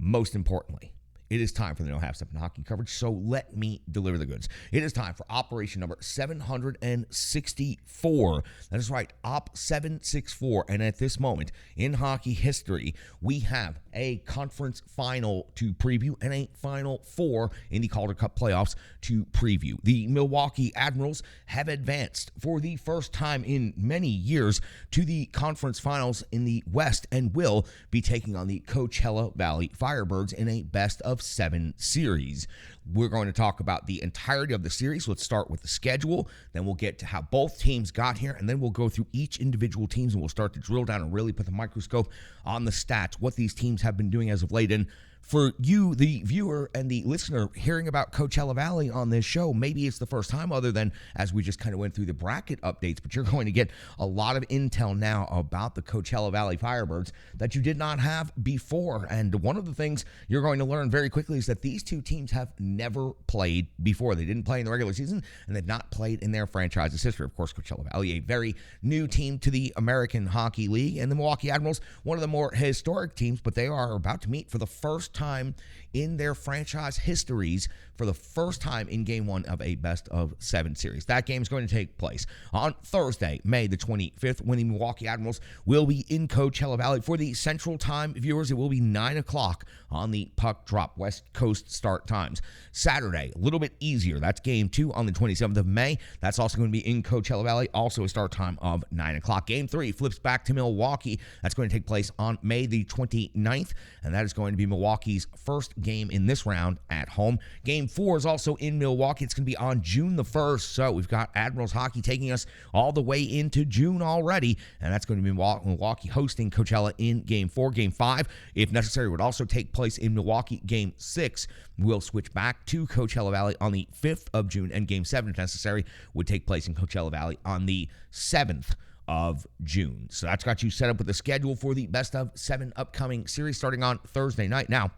most importantly, it is time for the No Half Step in Hockey coverage, so let me deliver the goods. It is time for operation number 764. That is right, Op 764. And at this moment in hockey history, we have a conference final to preview and a Final Four in the Calder Cup playoffs to preview. The Milwaukee Admirals have advanced for the first time in many years to the conference finals in the West and will be taking on the Coachella Valley Firebirds in a best-of-7 series. We're going to talk about the entirety of the series. Let's start with the schedule. Then we'll get to how both teams got here, and then we'll go through each individual teams, and we'll start to drill down and really put the microscope on the stats, what these teams have been doing as of late. And for you, the viewer and the listener, hearing about Coachella Valley on this show, maybe it's the first time other than as we just kind of went through the bracket updates, but you're going to get a lot of intel now about the Coachella Valley Firebirds that you did not have before. And one of the things you're going to learn very quickly is that these two teams have never played before. They didn't play in the regular season, and they've not played in their franchise's history. Of course, Coachella Valley, a very new team to the American Hockey League, and the Milwaukee Admirals, one of the more historic teams, but they are about to meet for the first time in their franchise histories for the first time in Game 1 of a best-of-7 series. That game is going to take place on Thursday, May the 25th, when the Milwaukee Admirals will be in Coachella Valley. For the Central Time viewers, it will be 9 o'clock on the puck drop, West Coast start times. Saturday, a little bit easier. That's Game 2 on the 27th of May. That's also going to be in Coachella Valley, also a start time of 9 o'clock. Game 3 flips back to Milwaukee. That's going to take place on May the 29th, and that is going to be Milwaukee's first game in this round at home. Game 4 is also in Milwaukee. It's going to be on June the 1st, so we've got Admirals hockey taking us all the way into June already, and that's going to be Milwaukee hosting Coachella in Game 4. Game 5, if necessary, would also take place in Milwaukee. Game 6 will switch back to Coachella Valley on the 5th of June, and Game 7, if necessary, would take place in Coachella Valley on the 7th of June. So that's got you set up with the schedule for the best-of-7 upcoming series starting on Thursday night. Now,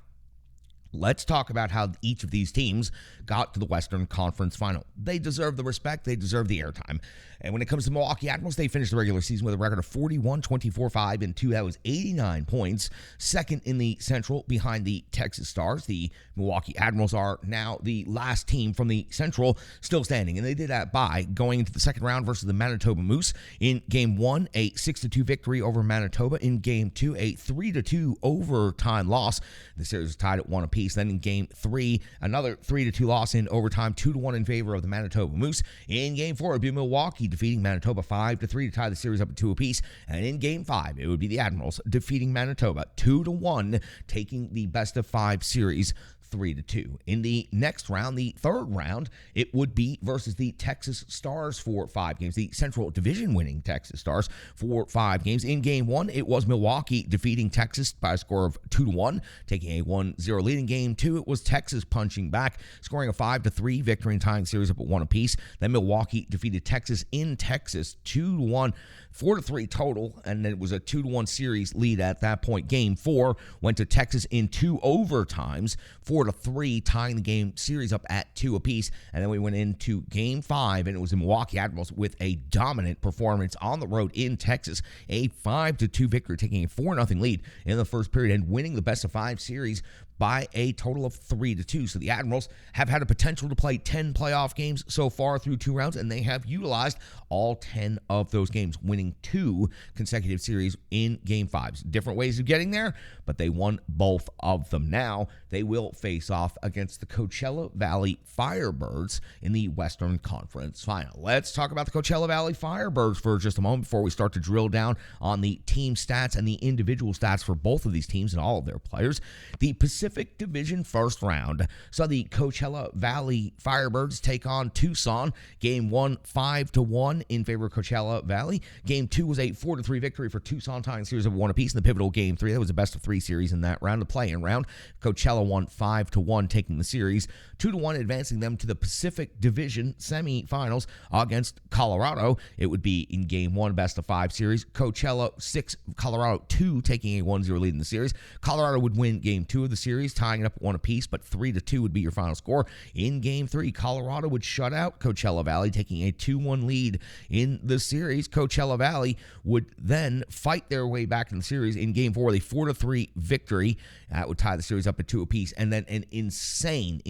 let's talk about how each of these teams got to the Western Conference Final. They deserve the respect. They deserve the airtime. And when it comes to Milwaukee Admirals, they finished the regular season with a record of 41-24-5-2. That was 89 points. Second in the Central behind the Texas Stars. The Milwaukee Admirals are now the last team from the Central still standing. And they did that by going into the second round versus the Manitoba Moose. In Game 1, a 6-2 victory over Manitoba. In Game 2, a 3-2 overtime loss. The series was tied at 1 apiece. Then in Game 3, another 3-2 loss in overtime, 2-1 in favor of the Manitoba Moose. In Game 4, it would be Milwaukee defeating Manitoba 5-3 to tie the series up at 2 apiece. And in Game 5, it would be the Admirals defeating Manitoba 2-1, taking the best-of-5 series 3-2. In the next round, the third round, it would be versus the Texas Stars for 5 games, the Central Division winning Texas Stars for 5 games. In Game 1, it was Milwaukee defeating Texas by a score of 2-1, taking a 1-0 lead. In Game 2, it was Texas punching back, scoring a 5-3 victory and tying series up at 1 apiece. Then Milwaukee defeated Texas in Texas 2-1, 4-3 total, and it was a 2-1 series lead at that point. Game 4 went to Texas in 2 overtimes, 4-3, tying the game series up at 2 apiece. And then we went into Game 5, and it was the Milwaukee Admirals with a dominant performance on the road in Texas, a 5-2 victory, taking a 4-0 lead in the first period and winning the best-of-5 series by a total of 3-2. So the Admirals have had a potential to play 10 playoff games so far through 2 rounds, and they have utilized all 10 of those games, winning 2 consecutive series in Game 5s. Different ways of getting there, but they won both of them. Now they will face off against the Coachella Valley Firebirds in the Western Conference Final. Let's talk about the Coachella Valley Firebirds for just a moment before we start to drill down on the team stats and the individual stats for both of these teams and all of their players. The Pacific Division first round saw the Coachella Valley Firebirds take on Tucson. Game 1, 5-1 in favor of Coachella Valley. Game 2 was a 4-3 victory for Tucson, tying series of 1 apiece in the pivotal Game 3. That was a best-of-3 series in that round, the play-in round. Coachella won 5-1, taking the series, 2-1, advancing them to the Pacific Division semifinals against Colorado. It would be in Game 1, best-of-5 series. Coachella 6, Colorado 2, taking a 1-0 lead in the series. Colorado would win Game 2 of the series, series, tying it up 1 apiece, but 3-2 would be your final score. In Game 3, Colorado would shut out Coachella Valley, taking a 2-1 lead in the series. Coachella Valley would then fight their way back in the series in Game 4 with a 4-3 victory. That would tie the series up at 2 apiece. And then an insane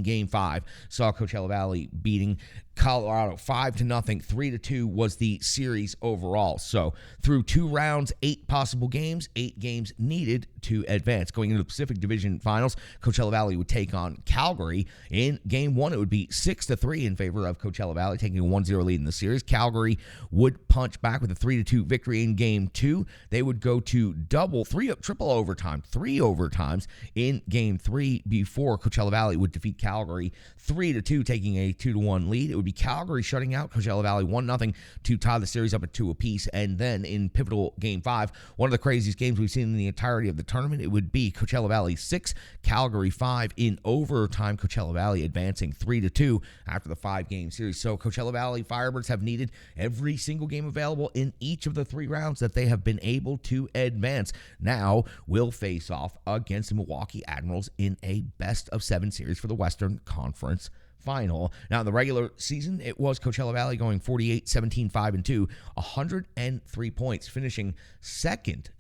Game 5 saw Coachella Valley beating Colorado 5-0. 3-2 was the series overall. So through 2 rounds, 8 possible games, 8 games needed to advance. Going into the Pacific Division Finals, Coachella Valley would take on Calgary. In Game 1, it would be 6-3 in favor of Coachella Valley, taking a 1-0 lead in the series. Calgary would punch back with a 3-2 victory in Game 2. They would go to triple overtime, 3 overtimes in Game 3 before Coachella Valley would defeat Calgary 3-2, taking a 2-1 lead. It would be Calgary shutting out Coachella Valley 1-0 to tie the series up at 2 apiece. And then in pivotal Game 5, one of the craziest games we've seen in the entirety of the tournament, it would be Coachella Valley 6, Calgary 5 in overtime. Coachella Valley advancing 3-2 after the 5-game series. So Coachella Valley Firebirds have needed every single game available in each of the 3 rounds that they have been able to advance. Now will face off against the Milwaukee Admirals in a best-of-7 series for the Western Conference Final. Now, in the regular season, it was Coachella Valley going 48-17-5-2, 103 points, finishing second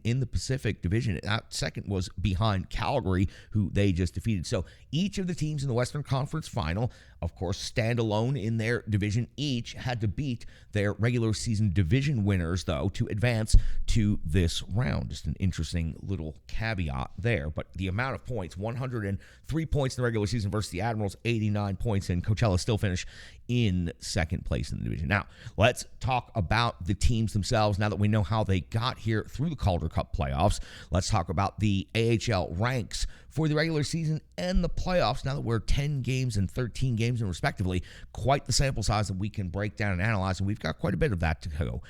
in the Pacific Division. That second was behind Calgary, who they just defeated. So each of the teams in the Western Conference Final, of course, stand alone in their division. Each had to beat their regular season division winners, though, to advance to this round. Just an interesting little caveat there. But the amount of points, 103 points in the regular season versus the Admirals, 89 points, and Coachella still finished in second place in the division. Now, let's talk about the teams themselves. Now that we know how they got here through the Calder Cup playoffs, let's talk about the AHL ranks for the regular season and the playoffs. Now that we're 10 games and 13 games in respectively, quite the sample size that we can break down and analyze, and we've got quite a bit of that to go.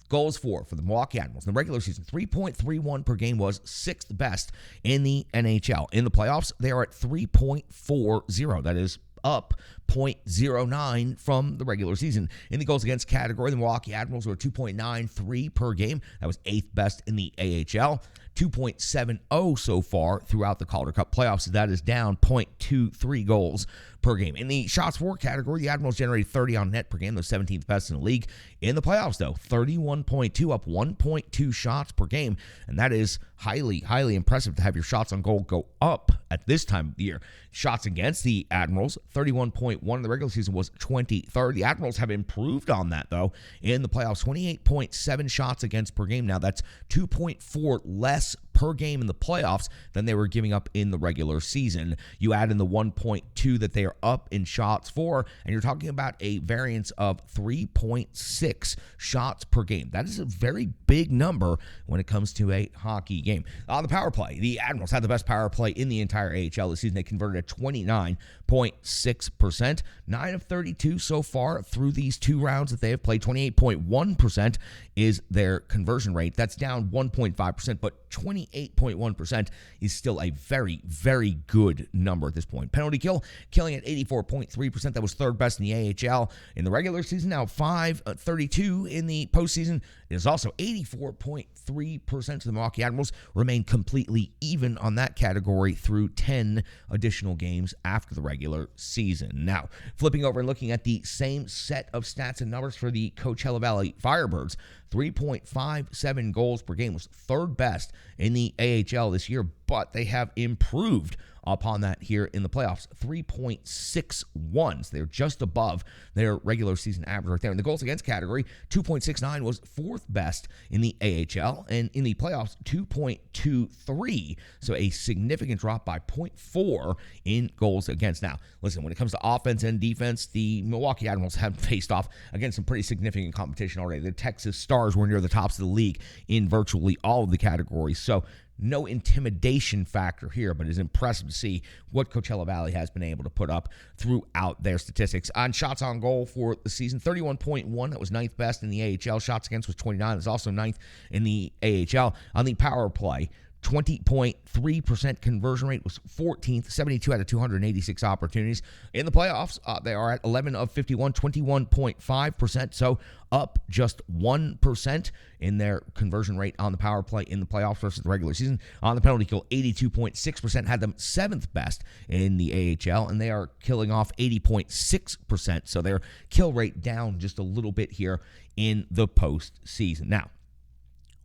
Goals for the Milwaukee Admirals in the regular season, 3.31 per game, was 6th best in the NHL. In the playoffs, they are at 3.40. That is up 0.09 from the regular season. In the goals against category, the Milwaukee Admirals were 2.93 per game. That was 8th best in the AHL. 2.70 so far throughout the Calder Cup playoffs. That is down 0.23 goals per game. In the shots for category, the Admirals generated 30 on net per game, the 17th best in the league. In the playoffs, though, 31.2, up 1.2 shots per game, and that is highly impressive to have your shots on goal go up at this time of the year. Shots against the Admirals, 31.1 in the regular season, was 23rd. The Admirals have improved on that, though, in the playoffs, 28.7 shots against per game. Now, that's 2.4 less per game in the playoffs than they were giving up in the regular season. You add in the 1.2 that they are up in shots for, and you're talking about a variance of 3.6 shots per game. That is a very big number when it comes to a hockey game. On the power play, the Admirals had the best power play in the entire AHL this season. They converted at 29.6%. 9 of 32 so far through these 2 rounds that they have played. 28.1% is their conversion rate. That's down 1.5%, but 28.1% is still a very, very good number at this point. Penalty kill, killing at 84.3%. That was 3rd best in the AHL in the regular season. Now 5-32 in the postseason. It is also 84.3% of the Milwaukee Admirals remain completely even on that category through 10 additional games after the regular season. Now, flipping over and looking at the same set of stats and numbers for the Coachella Valley Firebirds, 3.57 goals per game was 3rd best in the AHL this year, but they have improved upon that here in the playoffs. 3.61. So they're just above their regular season average right there. In the goals against category, 2.69 was 4th best in the AHL, and in the playoffs, 2.23. So a significant drop by 0.4 in goals against. Now, listen, when it comes to offense and defense, the Milwaukee Admirals have faced off against some pretty significant competition already. The Texas Stars were near the tops of the league in virtually all of the categories. So no intimidation factor here, but it's impressive to see what Coachella Valley has been able to put up throughout their statistics. On shots on goal for the season, 31.1. That was 9th best in the AHL. Shots against was 29. That's also 9th in the AHL. On the power play, 20.3% conversion rate, was 14th, 72 out of 286 opportunities. In the playoffs, they are at 11 of 51, 21.5%, so up just 1% in their conversion rate on the power play in the playoffs versus the regular season. On the penalty kill, 82.6%, had them 7th best in the AHL, and they are killing off 80.6%, so their kill rate down just a little bit here in the postseason. Now,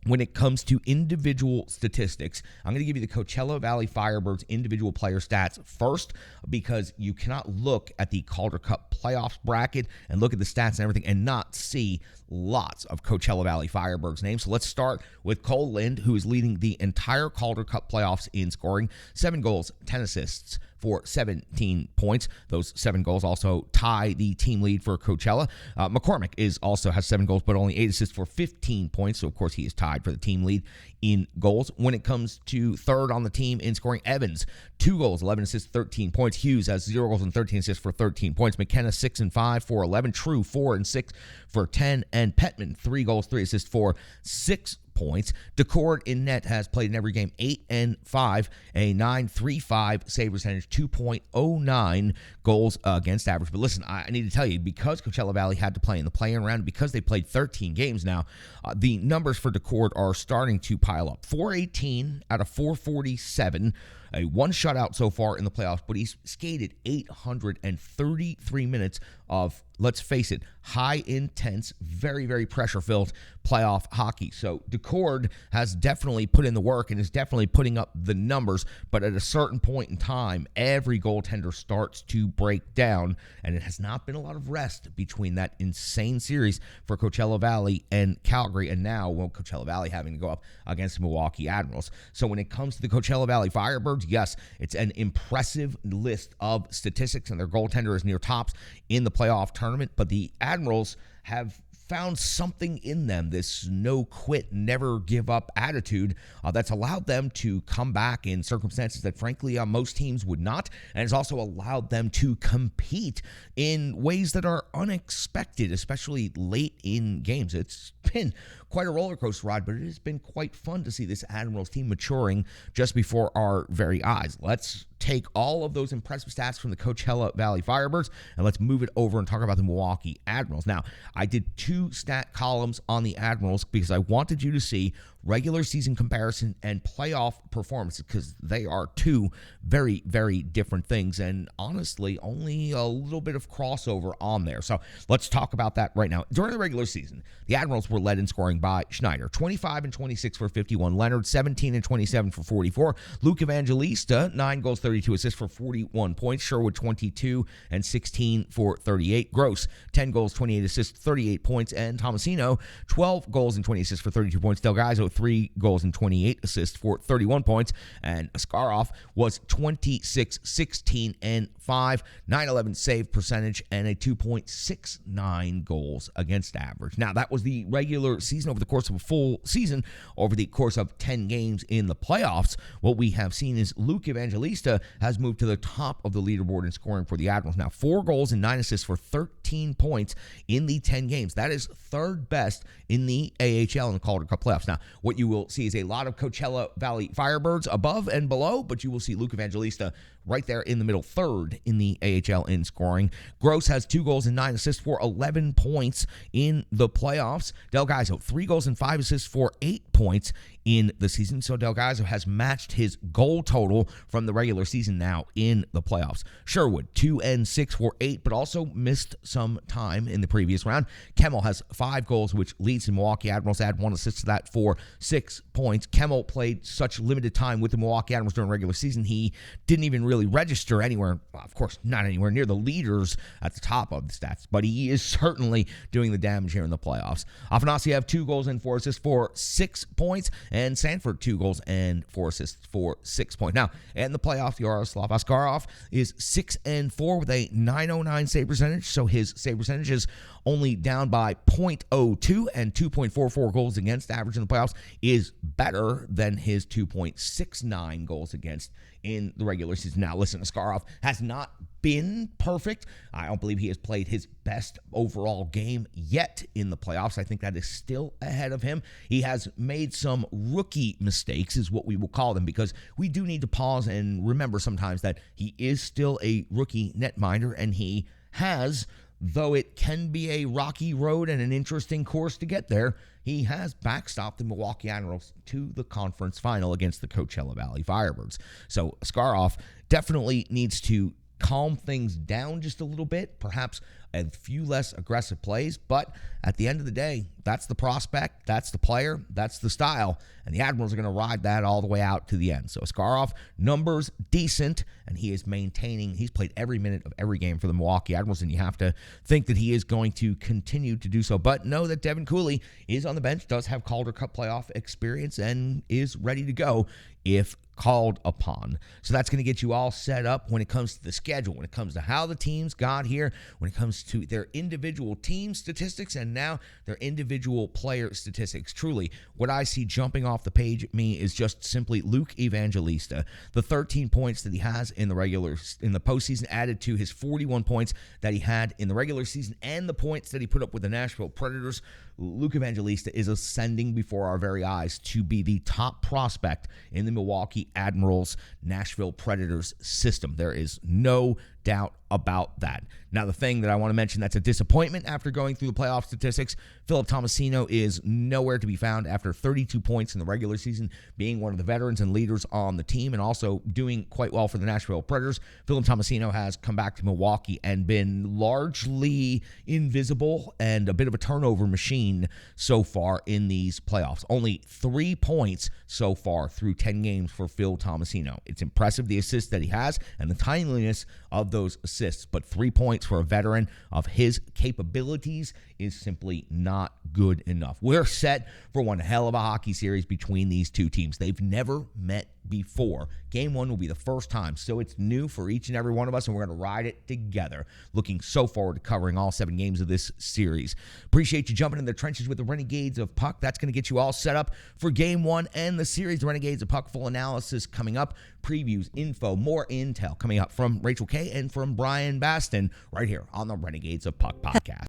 when it comes to individual statistics, I'm going to give you the Coachella Valley Firebirds individual player stats first, because you cannot look at the Calder Cup playoffs bracket and look at the stats and everything and not see lots of Coachella Valley Firebirds names. So let's start with Cole Lind, who is leading the entire Calder Cup playoffs in scoring. 7 goals, 10 assists for 17 points. Those 7 goals also tie the team lead for Coachella. McCormick also has 7 goals, but only 8 assists for 15 points. So, of course, he is tied for the team lead in goals. When it comes to third on the team in scoring, Evans, 2 goals, 11 assists, 13 points. Hughes has 0 goals and 13 assists for 13 points. McKenna, 6 and 5 for 11. True, 4 and 6 for 10. And Petman, 3 goals, 3 assists for 6 points. Decord in net has played in every game, 8 and 5, a 9.35 save percentage, 2.09 goals against average. But listen, I need to tell you, because Coachella Valley had to play in the play-in round, because they played 13 games now, the numbers for Decord are starting to pile up. 418 out of 447, a 1 shutout so far in the playoffs, but he's skated 833 minutes of, let's face it, high intense, very, very pressure-filled playoff hockey. So Decord has definitely put in the work and is definitely putting up the numbers, but at a certain point in time, every goaltender starts to break down, and it has not been a lot of rest between that insane series for Coachella Valley and Calgary, and now, Coachella Valley having to go up against the Milwaukee Admirals. So when it comes to the Coachella Valley Firebirds, yes, it's an impressive list of statistics, and their goaltender is near tops in the playoff tournament, but the Admirals have found something in them, this no quit, never give up attitude that's allowed them to come back in circumstances that frankly most teams would not, and has also allowed them to compete in ways that are unexpected, especially late in games. It's been quite a roller coaster ride, but it has been quite fun to see this Admirals team maturing just before our very eyes. Let's take all of those impressive stats from the Coachella Valley Firebirds and let's move it over and talk about the Milwaukee Admirals. Now, I did 2 stat columns on the Admirals because I wanted you to see regular season comparison and playoff performances, because they are 2 very, very different things, and honestly, only a little bit of crossover on there. So let's talk about that right now. During the regular season, the Admirals were led in scoring by Schneider, 25 and 26 for 51. Leonard, 17 and 27 for 44. Luke Evangelista, 9 goals, 32 assists for 41 points. Sherwood, 22 and 16 for 38. Gross, 10 goals, 28 assists, 38 points. And Tomasino, 12 goals and 20 assists for 32 points. Delgado, 3 goals and 28 assists for 31 points. And Askarov was 26, 16 and 5, 911 save percentage, and a 2.69 goals against average. Now, that was the regular season. Over the course of a full season, over the course of 10 games in the playoffs, what we have seen is Luke Evangelista has moved to the top of the leaderboard in scoring for the Admirals. Now, 4 goals and 9 assists for 13 points in the 10 games. That is 3rd best in the AHL in the Calder Cup playoffs. Now, what you will see is a lot of Coachella Valley Firebirds above and below, but you will see Luke Evangelista right there in the middle, 3rd in the AHL in scoring. Gross has 2 goals and 9 assists for 11 points in the playoffs. Delgado, 3 goals and 5 assists for 8 points in the season. So Delgado has matched his goal total from the regular season now in the playoffs. Sherwood, 2 and 6 for 8, but also missed some time in the previous round. Kemmel has 5 goals, which leads the Milwaukee Admirals. Add 1 assist to that for 6 points. Kemmel played such limited time with the Milwaukee Admirals during the regular season, he didn't even really register anywhere, well, of course, not anywhere near the leaders at the top of the stats, but he is certainly doing the damage here in the playoffs. Afanasiev, 2 goals and 4 assists for 6 points, and Sanford, 2 goals and 4 assists for 6 points. Now, in the playoffs, Yaroslav Askarov is 6 and 4 with a 909 save percentage, so his save percentage is only down by 0.02 and 2.44 goals against average in the playoffs. is better than his 2.69 goals against in the regular season. Now, listen, Askarov has not been perfect. I don't believe he has played his best overall game yet in the playoffs. I think that is still ahead of him. He has made some rookie mistakes, is what we will call them, because we do need to pause and remember sometimes that he is still a rookie netminder, and he has, though it can be a rocky road and an interesting course to get there, he has backstopped the Milwaukee Admirals to the conference final against the Coachella Valley Firebirds. So Askarov definitely needs to calm things down just a little bit, perhaps a few less aggressive plays, but at the end of the day, that's the prospect, that's the player, that's the style, and the Admirals are going to ride that all the way out to the end. So Askarov, numbers decent, and he is maintaining, he's played every minute of every game for the Milwaukee Admirals, and you have to think that he is going to continue to do so, but know that Devin Cooley is on the bench, does have Calder Cup playoff experience, and is ready to go if called upon. So that's going to get you all set up when it comes to the schedule, when it comes to how the teams got here, when it comes to their individual team statistics, and now their individual player statistics. Truly, what I see jumping off the page at me is just simply Luke Evangelista. The 13 points that he has in the postseason added to his 41 points that he had in the regular season and the points that he put up with the Nashville Predators. Luke Evangelista is ascending before our very eyes to be the top prospect in the Milwaukee Admirals Nashville Predators system. There is no doubt about that. Now, the thing that I want to mention that's a disappointment after going through the playoff statistics, Philip Tomasino is nowhere to be found after 32 points in the regular season, being one of the veterans and leaders on the team and also doing quite well for the Nashville Predators. Philip Tomasino has come back to Milwaukee and been largely invisible and a bit of a turnover machine so far in these playoffs. Only 3 points so far through 10 games for Phil Tomasino. It's impressive the assists that he has and the timeliness of those assists, but 3 points for a veteran of his capabilities is simply not good enough. We're set for one hell of a hockey series between these two teams. They've never met before. Game 1 will be the first time, so it's new for each and every one of us, and we're going to ride it together. Looking so forward to covering all 7 games of this series. Appreciate you jumping in the trenches with the Renegades of Puck. That's going to get you all set up for Game 1 and the series. The Renegades of Puck full analysis coming up. Previews, info, more intel coming up from Rachel Kay and from Brian Baston right here on the Renegades of Puck podcast.